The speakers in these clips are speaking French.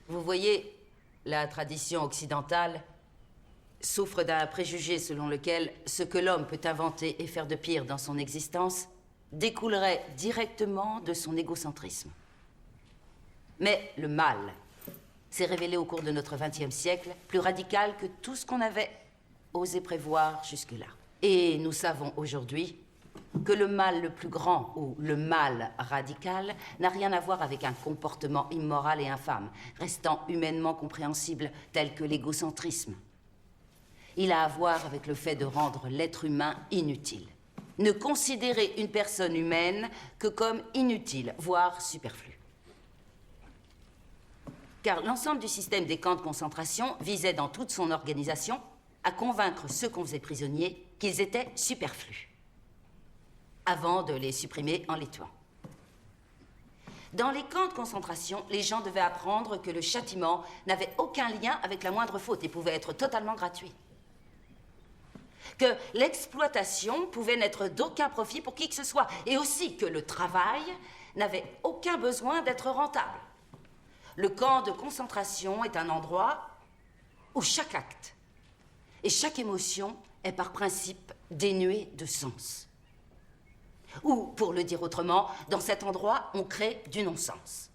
Vous voyez, la tradition occidentale souffre d'un préjugé selon lequel ce que l'homme peut inventer et faire de pire dans son existence découlerait directement de son égocentrisme. Mais le mal s'est révélé au cours de notre XXe siècle plus radical que tout ce qu'on avait osé prévoir jusque-là. Et nous savons aujourd'hui que le mal le plus grand, ou le mal radical, n'a rien à voir avec un comportement immoral et infâme, restant humainement compréhensible tel que l'égocentrisme. Il a à voir avec le fait de rendre l'être humain inutile. Ne considérer une personne humaine que comme inutile, voire superflue. Car l'ensemble du système des camps de concentration visait dans toute son organisation à convaincre ceux qu'on faisait prisonniers qu'ils étaient superflus, avant de les supprimer en les tuant. Dans les camps de concentration, les gens devaient apprendre que le châtiment n'avait aucun lien avec la moindre faute et pouvait être totalement gratuit. Que l'exploitation pouvait n'être d'aucun profit pour qui que ce soit, et aussi que le travail n'avait aucun besoin d'être rentable. Le camp de concentration est un endroit où chaque acte et chaque émotion est par principe dénué de sens. Ou, pour le dire autrement, dans cet endroit, on crée du non-sens.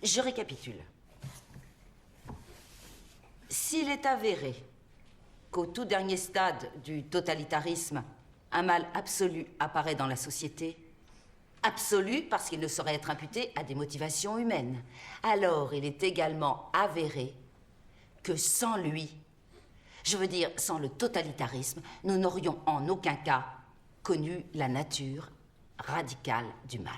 Je récapitule. S'il est avéré qu'au tout dernier stade du totalitarisme, un mal absolu apparaît dans la société, absolu parce qu'il ne saurait être imputé à des motivations humaines, alors il est également avéré que sans lui, je veux dire sans le totalitarisme, nous n'aurions en aucun cas connu la nature radicale du mal.